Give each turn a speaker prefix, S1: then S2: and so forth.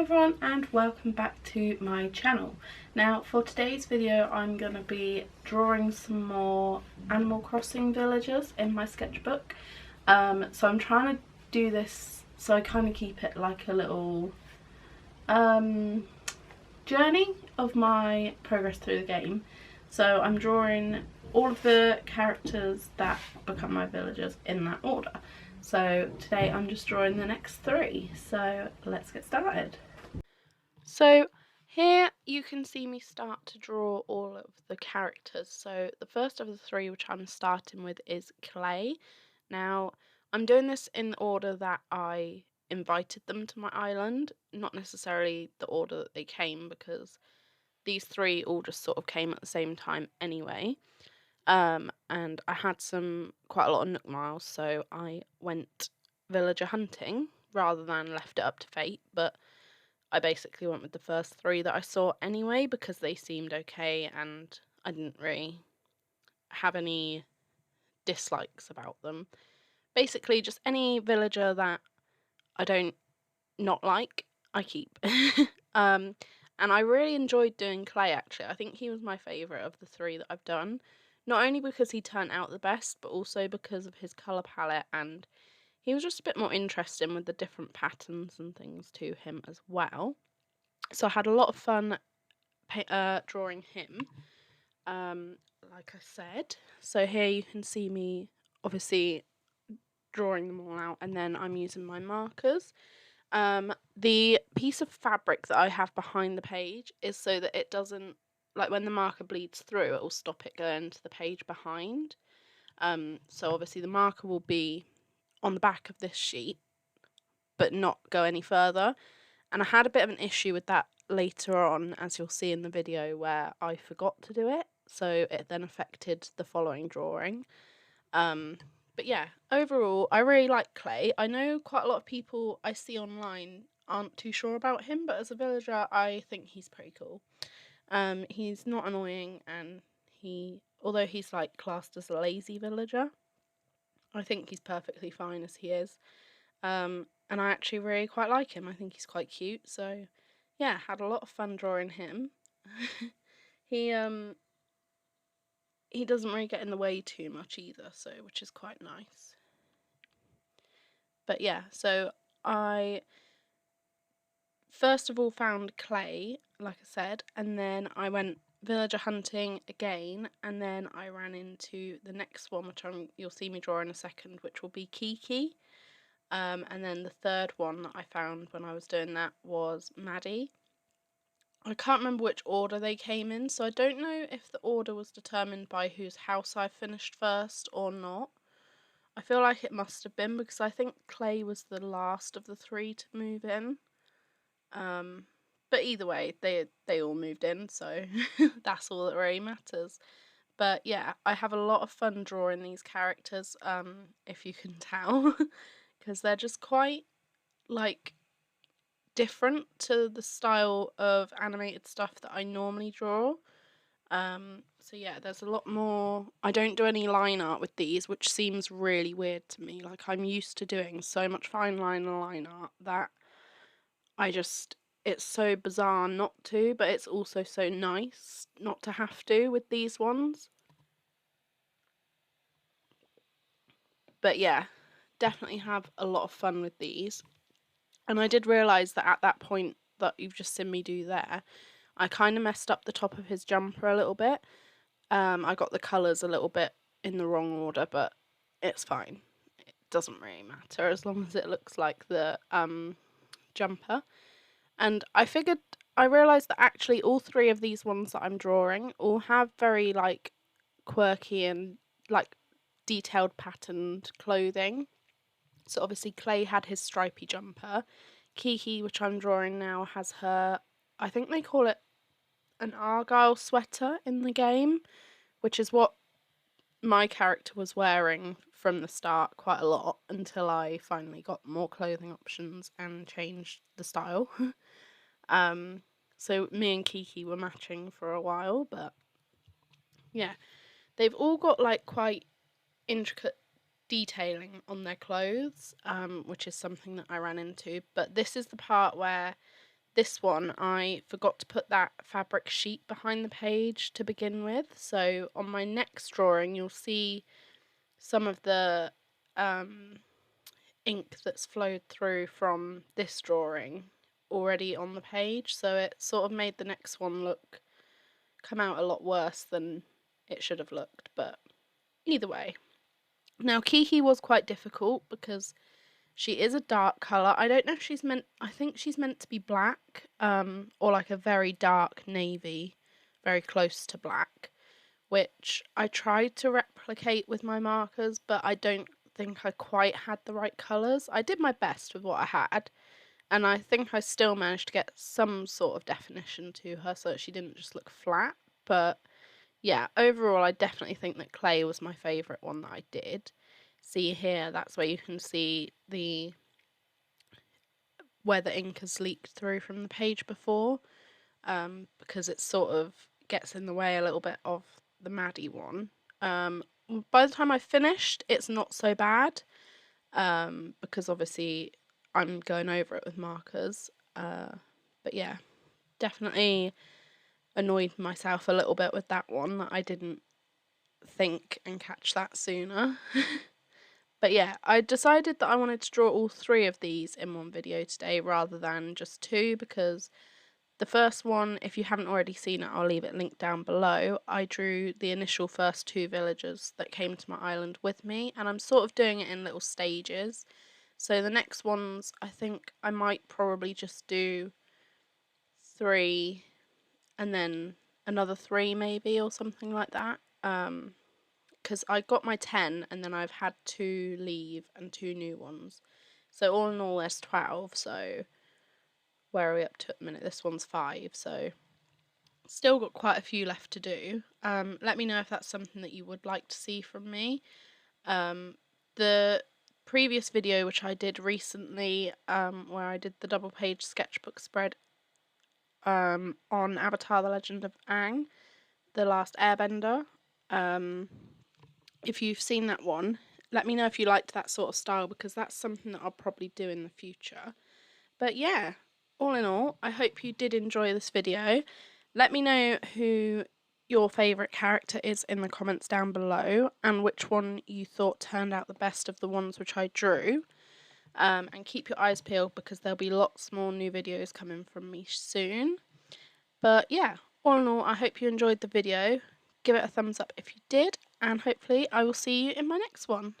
S1: Hello everyone and welcome back to my channel. Now for today's video I'm going to be drawing some more Animal Crossing villagers in my sketchbook. So I'm trying to do this so I kind of keep it like a little journey of my progress through the game. So I'm drawing all of the characters that become my villagers in that order. So today I'm just drawing the next 3, so let's get started. So here you can see me start to draw all of the characters. So the first of the 3 which I'm starting with is Clay. Now I'm doing this in the order that I invited them to my island, not necessarily the order that they came, because these 3 all just sort of came at the same time anyway. And I had quite a lot of Nook Miles, so I went villager hunting rather than left it up to fate, but I basically went with the first 3 that I saw anyway because they seemed okay and I didn't really have any dislikes about them. Basically just any villager that I don't not like, I keep. And I really enjoyed doing Clay actually. I think he was my favourite of the 3 that I've done. Not only because he turned out the best, but also because of his colour palette, and he was just a bit more interesting with the different patterns and things to him as well. So I had a lot of fun drawing him, like I said. So here you can see me obviously drawing them all out, and then I'm using my markers. The piece of fabric that I have behind the page is so that it doesn't, like when the marker bleeds through, it will stop it going to the page behind. So obviously the marker will be on the back of this sheet but not go any further, and I had a bit of an issue with that later on, as you'll see in the video, where I forgot to do it, so it then affected the following drawing. But yeah, overall I really like Clay. I know quite a lot of people I see online aren't too sure about him, but as a villager I think he's pretty cool. He's not annoying, and although he's like classed as a lazy villager, I think he's perfectly fine as he is. And I actually really quite like him. I think he's quite cute, so yeah, had a lot of fun drawing him. He doesn't really get in the way too much either, so which is quite nice. But yeah, so I first of all found Clay, like I said, and then I went villager hunting again, and then I ran into the next one, which you'll see me draw in a second, which will be Kiki. And then the third one that I found when I was doing that was Maddie. I can't remember which order they came in, so I don't know if the order was determined by whose house I finished first or not. I feel like it must have been, because I think Clay was the last of the 3 to move in. But either way, they all moved in, so that's all that really matters. But yeah, I have a lot of fun drawing these characters, if you can tell, because they're just quite, like, different to the style of animated stuff that I normally draw. So yeah, there's a lot more. I don't do any line art with these, which seems really weird to me. Like, I'm used to doing so much fine line and line art that it's so bizarre not to, but it's also so nice not to have to with these ones. But yeah, definitely have a lot of fun with these. And I did realise that at that point that you've just seen me do there, I kind of messed up the top of his jumper a little bit. I got the colours a little bit in the wrong order, but it's fine. It doesn't really matter as long as it looks like the jumper. And I realised that actually all 3 of these ones that I'm drawing all have very like quirky and like detailed patterned clothing. So obviously Clay had his stripy jumper. Kiki, which I'm drawing now, has her, I think they call it an argyle sweater in the game, which is what my character was wearing from the start quite a lot until I finally got more clothing options and changed the style. So me and Kiki were matching for a while, but yeah, they've all got like quite intricate detailing on their clothes, which is something that I ran into. But this is the part where this one I forgot to put that fabric sheet behind the page to begin with, so on my next drawing you'll see some of the ink that's flowed through from this drawing already on the page, so it sort of made the next one come out a lot worse than it should have looked, but either way. Now Kiki was quite difficult because she is a dark colour. I don't know if I think she's meant to be black, or like a very dark navy, very close to black, which I tried to replicate with my markers, but I don't think I quite had the right colours. I did my best with what I had, and I think I still managed to get some sort of definition to her so that she didn't just look flat, but yeah, overall I definitely think that clay was my favourite one that I did. See here, that's where you can see where the ink has leaked through from the page before, because it sort of gets in the way a little bit of the Maddie one. By the time I finished, it's not so bad, because obviously I'm going over it with markers, but yeah, definitely annoyed myself a little bit with that one, that I didn't think and catch that sooner. But yeah, I decided that I wanted to draw all 3 of these in one video today rather than just 2, because the first one, if you haven't already seen it, I'll leave it linked down below. I drew the initial first 2 villagers that came to my island with me, and I'm sort of doing it in little stages. So the next ones, I think I might probably just do 3 and then another 3 maybe, or something like that. Because I got my 10 and then I've had 2 leave and 2 new ones. So all in all there's 12, so where are we up to at the minute? This one's 5, so still got quite a few left to do. Let me know if that's something that you would like to see from me. The previous video which I did recently, where I did the double page sketchbook spread on Avatar: The Legend of Aang, The Last Airbender, if you've seen that one, let me know if you liked that sort of style, because that's something that I'll probably do in the future. But yeah, all in all, I hope you did enjoy this video. Let me know who your favourite character is in the comments down below, and which one you thought turned out the best of the ones which I drew. And keep your eyes peeled, because there'll be lots more new videos coming from me soon. But yeah, all in all, I hope you enjoyed the video. Give it a thumbs up if you did, and hopefully I will see you in my next one.